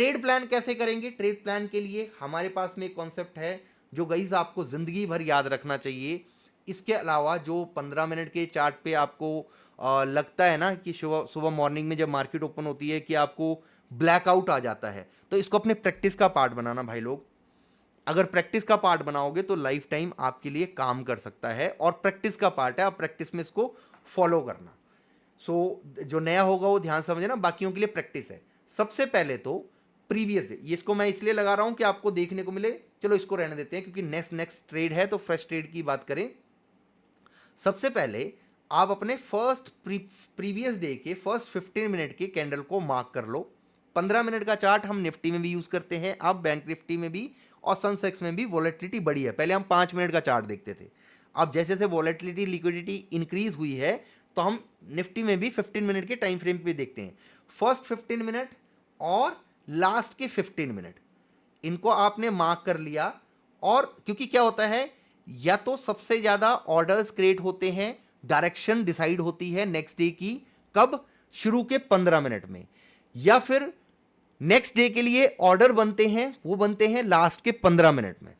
Trade plan कैसे करेंगे? Trade plan के लिए हमारे पास में एक कॉन्सेप्ट है जो गाइस आपको जिंदगी भर याद रखना चाहिए। इसके अलावा जो 15 मिनट के चार्ट पे आपको लगता है ना कि सुबह सुबह मॉर्निंग में जब मार्केट ओपन होती है कि आपको ब्लैकआउट आ जाता है, तो इसको अपने प्रैक्टिस का पार्ट बनाना भाई लोग। अगर प्रैक्टिस का पार्ट बनाओगे तो लाइफ टाइम आपके लिए काम कर सकता है, और प्रैक्टिस का पार्ट है, आप प्रैक्टिस में इसको फॉलो करना। जो नया होगा वो ध्यान समझना, बाकियों के लिए प्रैक्टिस है। सबसे पहले तो प्रीवियस डे, इसको मैं इसलिए लगा रहा हूं कि आपको देखने को मिले, चलो इसको रहने देते हैं क्योंकि नेक्स्ट ट्रेड है तो फ्रेश ट्रेड की बात करें। सबसे पहले आप अपने प्रीवियस डे के फर्स्ट 15 मिनट के कैंडल को मार्क कर लो। 15 मिनट का चार्ट हम निफ्टी में भी यूज करते हैं, अब बैंक निफ्टी में भी और सनसेक्स में भी वॉलेटिलिटी बढ़ी है। पहले हम 5 मिनट का चार्ट देखते थे, अब जैसे जैसे वॉलेटिलिटी लिक्विडिटी इंक्रीज हुई है तो हम निफ्टी में भी 15 मिनट के टाइम फ्रेम पे देखते हैं। फर्स्ट 15 मिनट और लास्ट के 15 मिनट इनको आपने मार्क कर लिया। और क्योंकि क्या होता है, या तो सबसे ज्यादा ऑर्डर्स क्रिएट होते हैं, डायरेक्शन डिसाइड होती है नेक्स्ट डे की, कब? शुरू के 15 मिनट में, या फिर नेक्स्ट डे के लिए ऑर्डर बनते हैं, वो बनते हैं लास्ट के 15 मिनट में।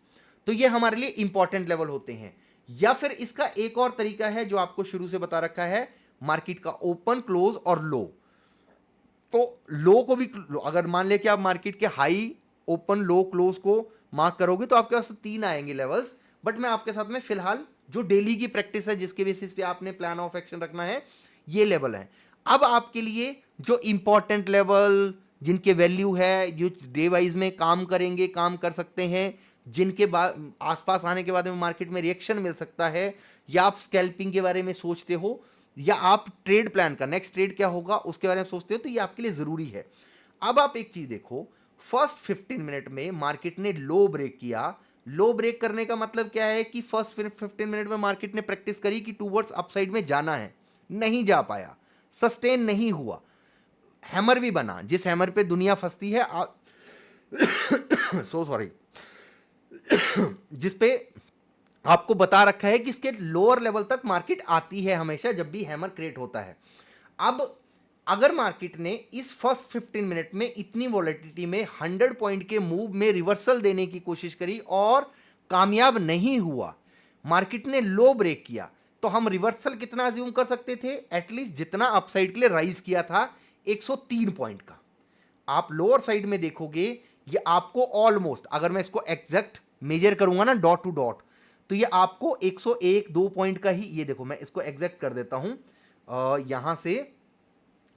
तो ये हमारे लिए इंपॉर्टेंट लेवल होते हैं। या फिर इसका एक और तरीका है जो आपको शुरू से बता रखा है, मार्केट का ओपन, क्लोज और लो। तो लो को भी, अगर मान ले कि आप मार्केट के हाई, ओपन, लो, क्लोज को मार्क करोगे तो आपके पास 3 आएंगे लेवल्स। बट मैं आपके साथ में फिलहाल जो डेली की प्रैक्टिस है, जिसके बेसिस पे आपने प्लान ऑफ एक्शन रखना है, ये लेवल है। अब आपके लिए जो इंपॉर्टेंट लेवल, जिनके वैल्यू है, जो डे वाइज में काम करेंगे, काम कर सकते हैं, जिनके बाद आसपास आने के बाद में मार्केट में रिएक्शन मिल सकता है, या आप स्कैल्पिंग के बारे में सोचते हो, या आप ट्रेड प्लान का नेक्स्ट ट्रेड क्या होगा उसके बारे में सोचते हो, तो ये आपके लिए जरूरी है। अब आप एक चीज देखो, फर्स्ट 15 मिनट में मार्केट ने लो ब्रेक किया। लो ब्रेक करने का मतलब क्या है कि फर्स्ट 15 मिनट में मार्केट ने प्रैक्टिस करी कि टूवर्ड्स अपसाइड में जाना है, नहीं जा पाया, सस्टेन नहीं हुआ, हैमर भी बना, जिस हैमर पे दुनिया फंसती है सो सॉरी जिस पे आपको बता रखा है कि इसके लोअर लेवल तक मार्केट आती है हमेशा जब भी हैमर क्रिएट होता है। अब अगर मार्केट ने इस फर्स्ट 15 मिनट में इतनी वॉलेटिलिटी में 100 पॉइंट के मूव में रिवर्सल देने की कोशिश करी और कामयाब नहीं हुआ, मार्केट ने लो ब्रेक किया, तो हम रिवर्सल कितना अज्यूम कर सकते थे? एटलीस्ट जितना अपसाइड के लिए राइज किया था 103 पॉइंट का। आप लोअर साइड में देखोगे, ये आपको ऑलमोस्ट, अगर मैं इसको एग्जैक्ट मेजर करूंगा ना डॉट टू डॉट, तो ये आपको 101-2 पॉइंट का ही, ये देखो मैं इसको एग्जैक्ट कर देता हूं यहां से,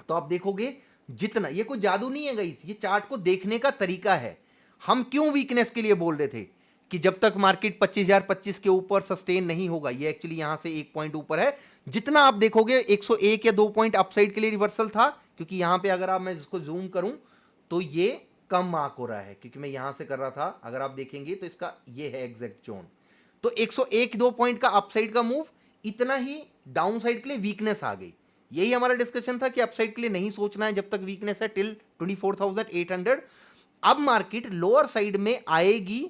तो आप देखोगे जितना, ये कोई जादू नहीं है गाइस, ये चार्ट को देखने का तरीका है। हम क्यों वीकनेस के लिए बोल रहे थे कि जब तक मार्केट 25,025 के ऊपर सस्टेन नहीं होगा, ये एक्चुअली यहां से 1 पॉइंट ऊपर है, जितना आप देखोगे 101 या 2 पॉइंट अपसाइड के लिए रिवर्सल था, क्योंकि यहां पे अगर आप, मैं इसको जूम करूं तो ये कम मार्क हो रहा है क्योंकि मैं यहां से कर रहा था, अगर आप देखेंगे तो इसका ये है एग्जैक्ट जोन। तो 101-2 पॉइंट का अपसाइड का मूव, इतना ही डाउन साइड के लिए वीकनेस आ गई। यही हमारा डिस्कशन था कि अपसाइड के लिए नहीं सोचना है जब तक वीकनेस है टिल 24,800। अब मार्केट लोअर साइड में आएगी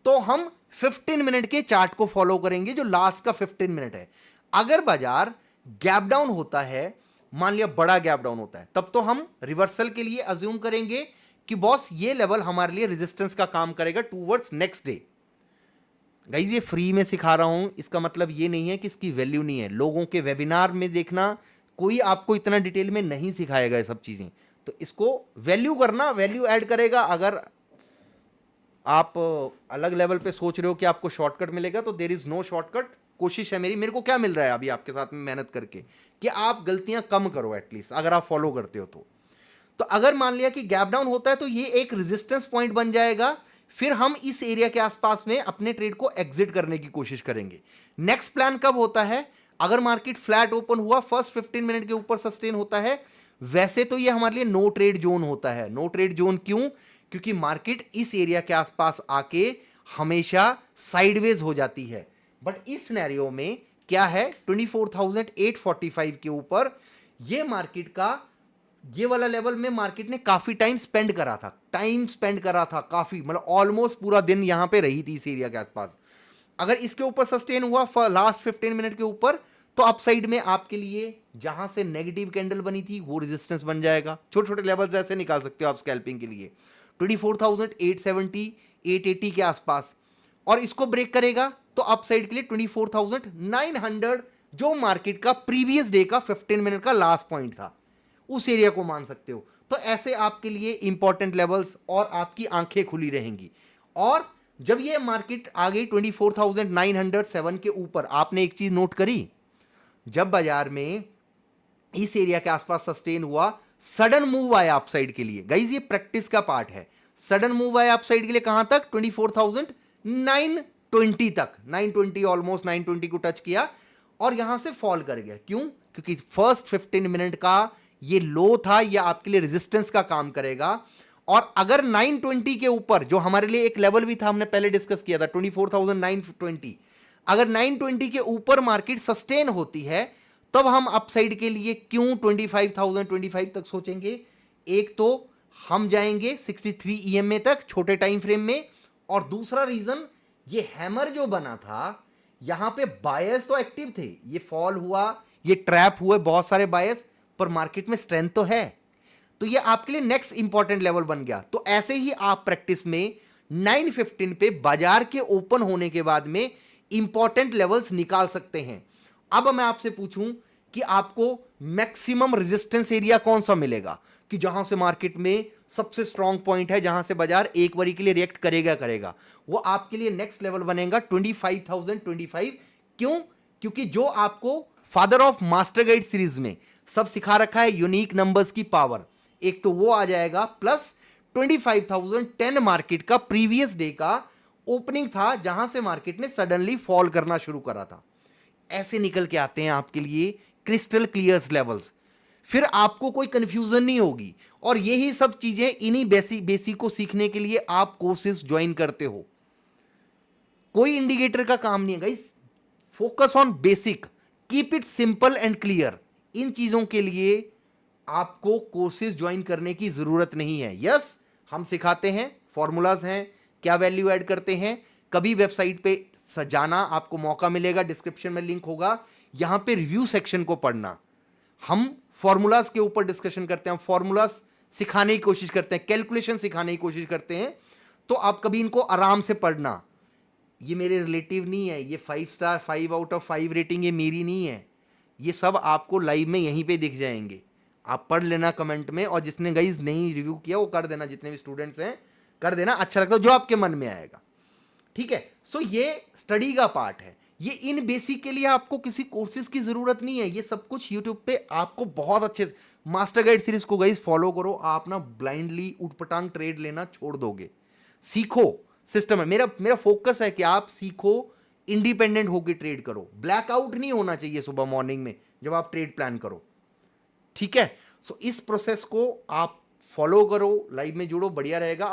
तो हम 15 मिनट के चार्ट को फॉलो करेंगे, जो लास्ट का 15 मिनट है। अगर बाजार गैप डाउन होता है, मान लिया बड़ा गैप डाउन होता है, तब तो हम रिवर्सल के लिए अज्यूम करेंगे कि बॉस ये लेवल हमारे लिए रेजिस्टेंस का काम करेगा टूवर्ड्स नेक्स्ट डे। गाइस ये फ्री में सिखा रहा हूं, इसका मतलब ये नहीं है कि इसकी वैल्यू नहीं है। लोगों के वेबिनार में देखना, कोई आपको इतना डिटेल में नहीं सिखाएगा ये सब चीजें, तो इसको वैल्यू करना, वैल्यू ऐड करेगा। अगर आप अलग लेवल पे सोच रहे हो कि आपको शॉर्टकट मिलेगा, तो देयर इज नो शॉर्टकट। कोशिश है मेरी को क्या मिल रहा है अभी आपके साथ में मेहनत करके, कि आप गलतियां कम करो एटलीस्ट, अगर आप फॉलो करते हो तो अगर मान लिया कि गैप डाउन होता है तो ये एक रेजिस्टेंस पॉइंट बन जाएगा, फिर हम इस एरिया के आसपास में अपने ट्रेड को एग्जिट करने की कोशिश करेंगे। नेक्स्ट प्लान कब होता है? अगर मार्केट फ्लैट ओपन हुआ, फर्स्ट 15 मिनट के ऊपर सस्टेन होता है, वैसे तो ये हमारे लिए नो ट्रेड जोन होता है। नो ट्रेड जोन क्यों? क्योंकि मार्केट इस एरिया के आसपास आके हमेशा साइडवेज हो जाती है। बट इस सिनेरियो में क्या है, 24,845 के ऊपर ये मार्केट का, ये वाला लेवल में मार्केट ने काफी टाइम स्पेंड करा था, काफी, मतलब ऑलमोस्ट पूरा दिन यहां पे रही थी इस एरिया के आसपास। अगर इसके ऊपर सस्टेन हुआ लास्ट 15 मिनट के ऊपर, तो अपसाइड में आपके लिए जहां से नेगेटिव कैंडल बनी थी वो रेजिस्टेंस बन जाएगा। छोटे छोटे लेवल्स ऐसे निकाल सकते हो आप स्कैल्पिंग के लिए। 24,870 880 के आसपास, और इसको ब्रेक करेगा तो अपसाइड के लिए 24,900 जो मार्केट का प्रीवियस डे का 15 मिनट का लास्ट पॉइंट था, उस एरिया को मान सकते हो। तो ऐसे आपके लिए इंपॉर्टेंट लेवल्स और आपकी आंखें खुली रहेंगी। और जब ये मार्केट आ गई 24,907 के ऊपर, आपने एक चीज नोट करी, जब बाजार में इस एरिया के आसपास सस्टेन हुआ, सडन मूव आया अपसाइड के लिए, गाइस ये प्रैक्टिस का पार्ट है, सडन मूव आया अपसाइड के लिए कहां तक, 24,920 तक, 920 ऑलमोस्ट 920 को टच किया और यहां से फॉल कर गया। क्यों? क्योंकि फर्स्ट 15 मिनट का ये लो था, ये आपके लिए रेजिस्टेंस का काम करेगा। और अगर 920 के ऊपर, जो हमारे लिए एक लेवल भी था, हमने पहले डिस्कस किया था 24,920, अगर 920 के ऊपर मार्केट सस्टेन होती है तब हम अपसाइड के लिए क्यों 25,025 तक सोचेंगे। एक तो हम जाएंगे 63 EMA तक छोटे टाइम फ्रेम में, और दूसरा रीजन ये हैमर जो बना था, यहां पे बायर्स तो एक्टिव थे, ये फॉल हुआ, ये ट्रैप हुए बहुत सारे बायर्स, पर मार्केट में स्ट्रेंथ तो है, तो ये आपके लिए नेक्स्ट इंपॉर्टेंट लेवल बन गया। तो ऐसे ही आप प्रैक्टिस में 915 पे बाजार के ओपन होने के बाद में इंपॉर्टेंट लेवल्स निकाल सकते हैं। अब मैं आपसे पूछूं कि आपको मैक्सिमम रेजिस्टेंस एरिया कौन सा मिलेगा, कि जहां से मार्केट में सबसे स्ट्रॉन्ग पॉइंट है, जहां से बाजार एक बारी के लिए रिएक्ट करेगा, वो आपके लिए नेक्स्ट लेवल बनेगा 25,025। क्यों? क्योंकि जो आपको father of master guide series में सब सिखा रखा है, यूनिक नंबर्स की पावर, एक तो वो आ जाएगा, प्लस 25,010 मार्केट का प्रीवियस डे का ओपनिंग था, जहां से मार्केट ने सडनली फॉल करना शुरू करा था। ऐसे निकल के आते हैं आपके लिए क्रिस्टल क्लियर लेवल्स, फिर आपको कोई कंफ्यूजन नहीं होगी। और यही सब चीजें इन्हीं बेसिक को सीखने के लिए आप कोर्सेज ज्वाइन करते हो। कोई इंडिकेटर का काम नहीं है guys, focus on basic, keep it simple and clear. इन चीजों के लिए आपको कोर्सेज ज्वाइन करने की जरूरत नहीं है। यस, हम सिखाते हैं, फॉर्मूलाज हैं, क्या वैल्यू ऐड करते हैं। कभी वेबसाइट पे जाना, आपको मौका मिलेगा, डिस्क्रिप्शन में लिंक होगा, यहां पे रिव्यू सेक्शन को पढ़ना। हम फॉर्मूलाज के ऊपर डिस्कशन करते हैं, फॉर्मूलाज सिखाने की कोशिश करते हैं, कैलकुलेशन सिखाने की कोशिश करते हैं। तो आप कभी इनको आराम से पढ़ना। ये मेरे रिलेटिव नहीं है, ये 5 स्टार 5 आउट ऑफ 5 रेटिंग ये मेरी नहीं है, ये सब आपको लाइव में यहीं पे दिख जाएंगे। आप पढ़ लेना कमेंट में, और जिसने गाइस नहीं रिव्यू किया वो कर देना, जितने भी स्टूडेंट्स हैं कर देना, अच्छा लगता है जो आपके मन में आएगा, ठीक है। सो ये स्टडी का पार्ट है, ये इन बेसिक के लिए आपको किसी कोर्सेज की जरूरत नहीं है, ये सब कुछ यूट्यूब पे आपको बहुत अच्छे। मास्टर गाइड सीरीज को गाइस फॉलो करो, आप ना ब्लाइंडली उठपटांग ट्रेड लेना छोड़ दोगे, सीखो सिस्टम है। मेरा फोकस है कि आप सीखो, इंडिपेंडेंट होकर ट्रेड करो, ब्लैकआउट नहीं होना चाहिए सुबह मॉर्निंग में जब आप ट्रेड प्लान करो, ठीक है। सो इस प्रोसेस को आप फॉलो करो, लाइव में जुड़ो, बढ़िया रहेगा।